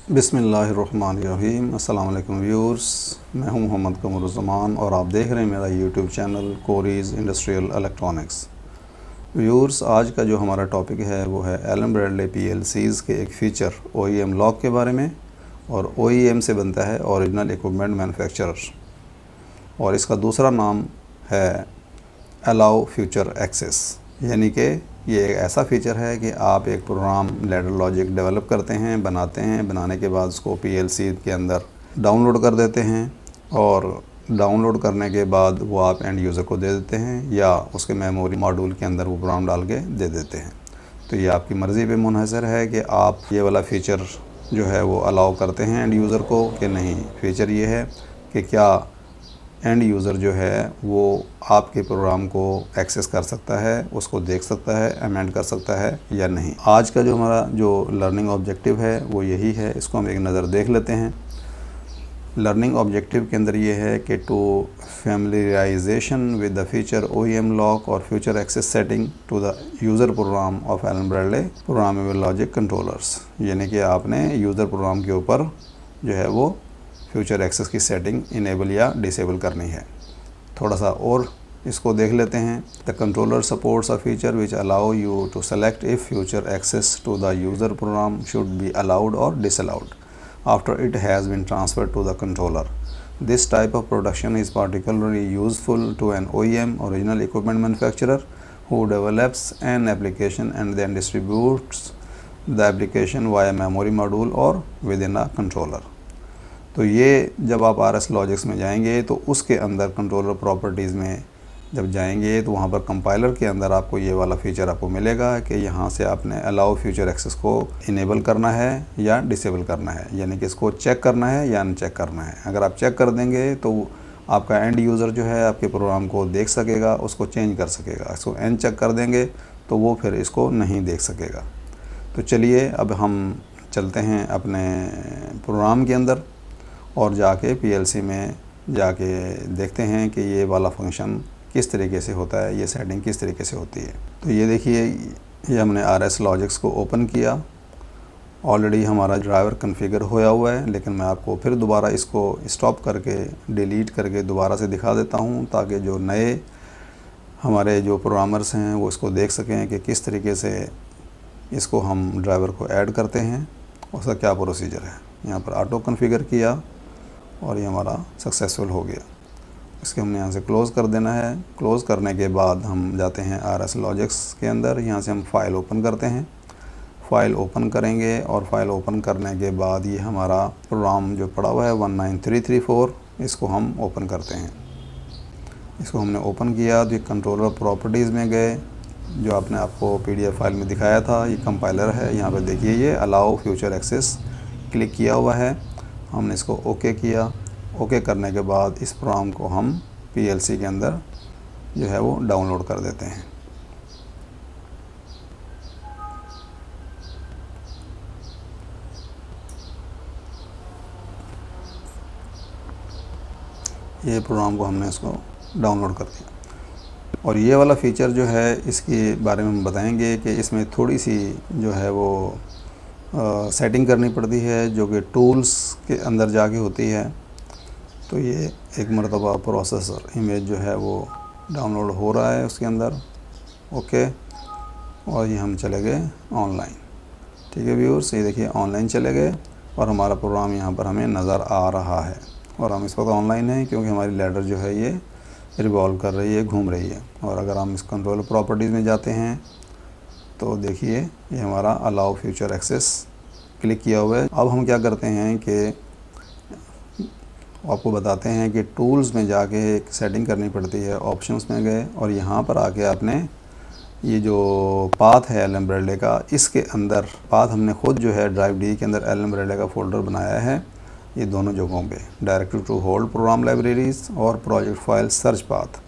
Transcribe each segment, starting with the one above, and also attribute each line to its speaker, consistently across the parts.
Speaker 1: बिस्मिल्लाहिर्रहमानिर्रहीम। अस्सलाम वालेकुम व्यूअर्स, मैं हूं मोहम्मद कमरुज़्ज़मान और आप देख रहे हैं मेरा यूट्यूब चैनल कोरीज़ इंडस्ट्रियल इलेक्ट्रॉनिक्स। व्यूअर्स, आज का जो हमारा टॉपिक है वो है एलन ब्रैडले पीएलसीज़ के एक फ़ीचर ओईएम लॉक के बारे में। और ओईएम से बनता है ओरिजिनल इक्विपमेंट मैन्युफैक्चरर, और इसका दूसरा नाम है अलाउ फ्यूचर एक्सेस। यानी कि ये एक ऐसा फ़ीचर है कि आप एक प्रोग्राम लैडर लॉजिक डेवलप करते हैं, बनाने के बाद उसको पीएलसी के अंदर डाउनलोड कर देते हैं, और डाउनलोड करने के बाद वो आप एंड यूज़र को दे देते हैं या उसके मेमोरी मॉड्यूल के अंदर वो प्रोग्राम डाल के दे देते हैं। तो ये आपकी मर्ज़ी पे मुनहसर है कि आप ये वाला फ़ीचर जो है वो अलाउ करते हैं एंड यूज़र को कि नहीं। फ़ीचर ये है कि क्या एंड यूज़र जो है वो आपके प्रोग्राम को एक्सेस कर सकता है, उसको देख सकता है, अमेंड कर सकता है या नहीं। आज का जो हमारा जो लर्निंग ऑब्जेक्टिव है वो यही है। इसको हम एक नज़र देख लेते हैं। लर्निंग ऑब्जेक्टिव के अंदर ये है कि to familiarization with the feature OEM lock और future access setting to the user program of Allen Bradley programmable logic controllers. यानी कि आपने यूज़र प्रोग्राम के ऊपर जो है वो फ्यूचर एक्सेस की सेटिंग इनेबल या डिसेबल करनी है। थोड़ा सा और इसको देख लेते हैं। The controller supports a feature which allow you to select if future access to the user program should be allowed और disallowed after it has been transferred to the controller. This type of production is particularly useful to an OEM original equipment manufacturer who develops an application and then distributes the application via memory module or within a controller. तो ये जब आप RS logics में जाएंगे तो उसके अंदर controller properties में जब जाएंगे तो वहाँ पर कंपाइलर के अंदर आपको ये वाला फ़ीचर आपको मिलेगा कि यहाँ से आपने अलाउ फ्यूचर एक्सेस को इनेबल करना है या डिसेबल करना है, यानी कि इसको चेक करना है या अनचेक करना है। अगर आप चेक कर देंगे तो आपका एंड यूज़र जो है आपके प्रोग्राम को देख सकेगा, उसको चेंज कर सकेगा। इसको अनचेक कर देंगे तो वो फिर इसको नहीं देख सकेगा। तो चलिए अब हम चलते हैं अपने प्रोग्राम के अंदर और जाके पीएलसी में जाके देखते हैं कि ये वाला फंक्शन किस तरीके से होता है, ये सेटिंग किस तरीके से होती है। तो ये देखिए, ये हमने RS लॉजिक्स को ओपन किया। ऑलरेडी हमारा ड्राइवर कॉन्फ़िगर होया हुआ है, लेकिन मैं आपको फिर दोबारा इसको स्टॉप करके डिलीट करके दोबारा से दिखा देता हूँ ताकि जो नए हमारे जो प्रोग्रामर्स हैं वो इसको देख सकें कि किस तरीके से इसको हम ड्राइवर को ऐड करते हैं, उसका क्या प्रोसीजर है। यहाँ पर ऑटो कॉन्फ़िगर किया और ये हमारा सक्सेसफुल हो गया। इसके हमने यहाँ से क्लोज़ कर देना है। क्लोज़ करने के बाद हम जाते हैं RS लॉजिक्स के अंदर। यहाँ से हम फ़ाइल ओपन करते हैं। फ़ाइल ओपन करेंगे और फ़ाइल ओपन करने के बाद ये हमारा प्रोग्राम जो पड़ा हुआ है 19334, इसको हम ओपन करते हैं। इसको हमने ओपन किया तो ये कंट्रोलर प्रॉपर्टीज़ में गए, जो आपने आपको PDF फाइल में दिखाया था। ये कंपाइलर है, यहाँ पर देखिए ये अलाउ फ्यूचर एक्सेस क्लिक किया हुआ है। हमने इसको ओके किया। ओके करने के बाद इस प्रोग्राम को हम पीएलसी के अंदर जो है वो डाउनलोड कर देते हैं। ये प्रोग्राम को हमने इसको डाउनलोड कर दिया। और ये वाला फ़ीचर जो है इसके बारे में हम बताएंगे कि इसमें थोड़ी सी जो है वो सेटिंग करनी पड़ती है, जो कि टूल्स के अंदर जाके होती है। तो ये एक मरतबा प्रोसेसर इमेज जो है वो डाउनलोड हो रहा है उसके अंदर। ओके, और ये हम चले गए ऑनलाइन। ठीक है व्यूअर्स, ये देखिए ऑनलाइन चले गए और हमारा प्रोग्राम यहाँ पर हमें नज़र आ रहा है। और हम इस वक्त ऑनलाइन हैं क्योंकि हमारी लैडर जो है ये रिवॉल्व कर रही है, घूम रही है। और अगर हम इस कंट्रोल प्रॉपर्टीज़ में जाते हैं तो देखिए ये हमारा अलाउ फ्यूचर एक्सेस क्लिक किया हुआ है। अब हम क्या करते हैं कि आपको बताते हैं कि टूल्स में जाके एक सेटिंग करनी पड़ती है। ऑप्शंस में गए और यहाँ पर आके आपने ये जो पाथ है एलन ब्रैडले का, इसके अंदर पाथ हमने खुद जो है ड्राइव डी के अंदर एलन ब्रैडले का फ़ोल्डर बनाया है। ये दोनों जगहों पे directory to hold program libraries और प्रोजेक्ट फाइल सर्च पाथ।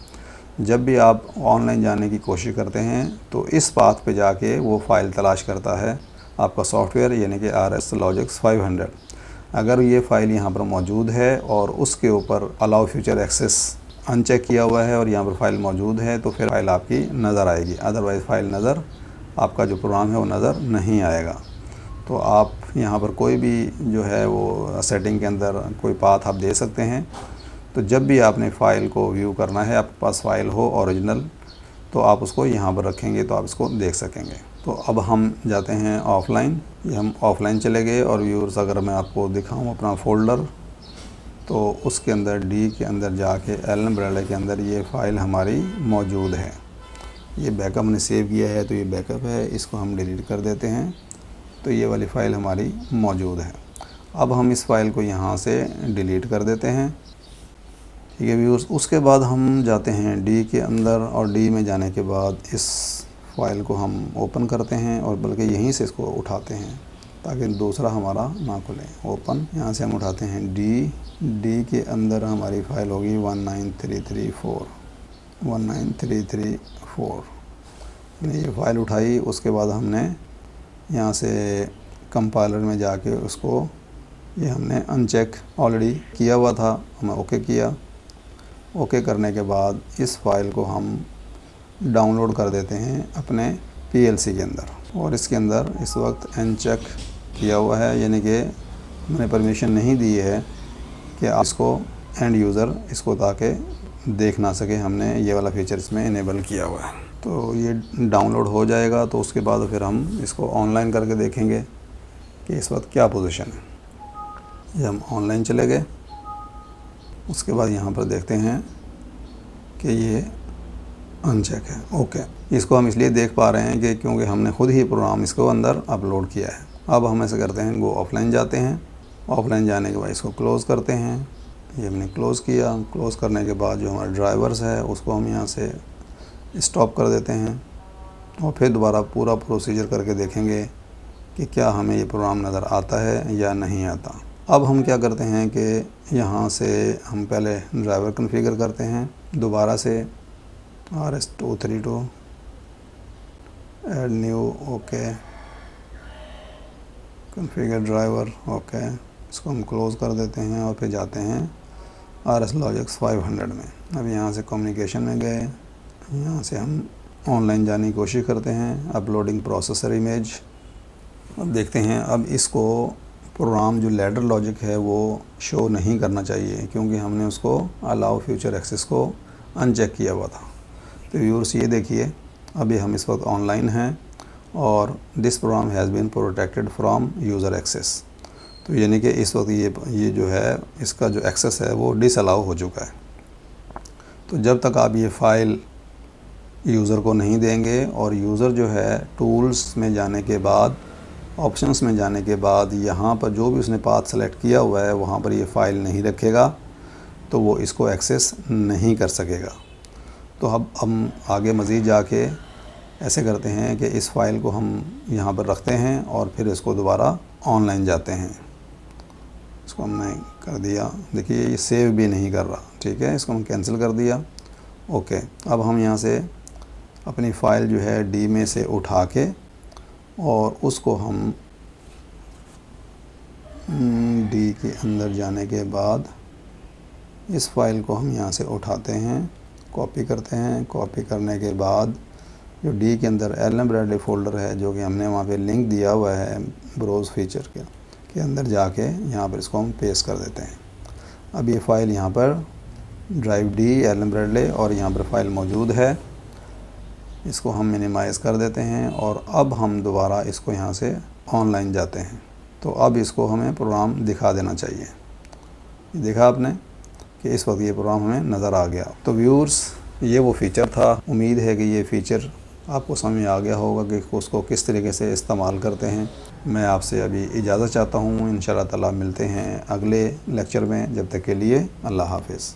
Speaker 1: जब भी आप ऑनलाइन जाने की कोशिश करते हैं तो इस पाथ पे जाके वो फ़ाइल तलाश करता है आपका सॉफ्टवेयर, यानी कि RS लॉजिक्स 500। अगर ये फ़ाइल यहाँ पर मौजूद है और उसके ऊपर अलाउ फ्यूचर एक्सेस अनचेक किया हुआ है और यहाँ पर फ़ाइल मौजूद है तो फिर फ़ाइल आपकी नज़र आएगी। अदरवाइज़ फ़ाइल नज़र आपका जो प्रोग्राम है वो नज़र नहीं आएगा। तो आप यहाँ पर कोई भी जो है वो सेटिंग के अंदर कोई पाथ आप दे सकते हैं। तो जब भी आपने फ़ाइल को व्यू करना है, आपके पास फ़ाइल हो ओरिजिनल, तो आप उसको यहाँ पर रखेंगे तो आप इसको देख सकेंगे। तो अब हम जाते हैं ऑफ़लाइन। ये हम ऑफ़लाइन चले गए और व्यूअर्स अगर मैं आपको दिखाऊँ अपना फ़ोल्डर, तो उसके अंदर डी के अंदर जाके एलन ब्रैडले के अंदर ये फ़ाइल हमारी मौजूद है। ये बैकअप हमने सेव किया है, तो ये बैकअप है, इसको हम डिलीट कर देते हैं। तो ये वाली फ़ाइल हमारी मौजूद है। अब हम इस फ़ाइल को यहाँ से डिलीट कर देते हैं। ठीक है व्यूअर्स, उसके बाद हम जाते हैं डी के अंदर और डी में जाने के बाद इस फ़ाइल को हम ओपन करते हैं और बल्कि यहीं से इसको उठाते हैं ताकि दूसरा हमारा ना खुले। ओपन, यहाँ से हम उठाते हैं डी के अंदर हमारी फ़ाइल होगी 19334। मैंने ये फ़ाइल उठाई, उसके बाद हमने यहाँ से कंपाइलर में जाके उसको, ये हमने अनचेक ऑलरेडी किया हुआ था, हमने ओके किया। ओके करने के बाद इस फ़ाइल को हम डाउनलोड कर देते हैं अपने पीएलसी के अंदर। और इसके अंदर इस वक्त अनचेक किया हुआ है, यानी कि मैंने परमिशन नहीं दी है कि आप इसको एंड यूज़र इसको ताकि देख ना सके। हमने ये वाला फीचर इसमें इनेबल किया हुआ है। तो ये डाउनलोड हो जाएगा तो उसके बाद फिर हम इसको ऑनलाइन करके देखेंगे कि इस वक्त क्या पोजीशन है। ये हम ऑनलाइन चले गए, उसके बाद यहाँ पर देखते हैं कि ये अनचेक है। ओके, इसको हम इसलिए देख पा रहे हैं कि क्योंकि हमने ख़ुद ही प्रोग्राम इसको अंदर अपलोड किया है। अब हम ऐसे करते हैं, गो ऑफलाइन जाते हैं। ऑफलाइन जाने के बाद इसको क्लोज़ करते हैं। ये हमने क्लोज़ किया। क्लोज़ करने के बाद जो हमारा ड्राइवर्स है उसको हम यहाँ से स्टॉप कर देते हैं और फिर दोबारा पूरा प्रोसीजर करके देखेंगे कि क्या हमें ये प्रोग्राम नज़र आता है या नहीं आता। अब हम क्या करते हैं कि यहाँ से हम पहले ड्राइवर कॉन्फ़िगर करते हैं दोबारा से RS232 add new, okay, configure driver, okay. इसको हम क्लोज़ कर देते हैं और फिर जाते हैं RSLogix 500 में। अब यहाँ से कम्युनिकेशन में गए, यहाँ से हम ऑनलाइन जाने की कोशिश करते हैं। Uploading processor image. अब देखते हैं, अब इसको प्रोग्राम जो लैडर लॉजिक है वो शो नहीं करना चाहिए क्योंकि हमने उसको अलाउ फ्यूचर एक्सेस को अनचेक किया हुआ था। तो व्यूअर्स ये देखिए, अभी हम इस वक्त ऑनलाइन हैं और this program has been protected from user access. तो यानी कि इस वक्त ये जो है इसका जो एक्सेस है वो डिसअलाउ हो चुका है। तो जब तक आप ये फ़ाइल यूज़र को नहीं देंगे और यूज़र जो है टूल्स में जाने के बाद, ऑप्शंस में जाने के बाद यहाँ पर जो भी उसने पाथ सेलेक्ट किया हुआ है वहाँ पर ये फ़ाइल नहीं रखेगा तो वो इसको एक्सेस नहीं कर सकेगा। तो अब हम आगे मज़ीद जाके ऐसे करते हैं कि इस फ़ाइल को हम यहाँ पर रखते हैं और फिर इसको दोबारा ऑनलाइन जाते हैं। इसको हमने कर दिया, देखिए ये सेव भी नहीं कर रहा। ठीक है, इसको हम कैंसिल कर दिया। ओके, अब हम यहाँ से अपनी फ़ाइल जो है डी में से उठा के और उसको हम डी के अंदर जाने के बाद इस फ़ाइल को हम यहाँ से उठाते हैं, कॉपी करते हैं। कॉपी करने के बाद जो डी के अंदर एलन ब्रैडले फ़ोल्डर है जो कि हमने वहाँ पे लिंक दिया हुआ है ब्राउज़ फीचर के अंदर जाके यहाँ पर इसको हम पेस्ट कर देते हैं। अब ये फ़ाइल यहाँ पर ड्राइव डी एलन ब्रैडले और यहाँ पर फ़ाइल मौजूद है। इसको हम मिनिमाइज़ कर देते हैं और अब हम दोबारा इसको यहाँ से ऑनलाइन जाते हैं। तो अब इसको हमें प्रोग्राम दिखा देना चाहिए। देखा आपने कि इस वक्त ये प्रोग्राम हमें नज़र आ गया। तो व्यूअर्स, ये वो फ़ीचर था। उम्मीद है कि ये फ़ीचर आपको समझ में आ गया होगा कि उसको किस तरीके से इस्तेमाल करते हैं। मैं आपसे अभी इजाज़त चाहता हूँ। इंशाअल्लाह ताला मिलते हैं अगले लेक्चर में। जब तक के लिए अल्लाह हाफ़िज़।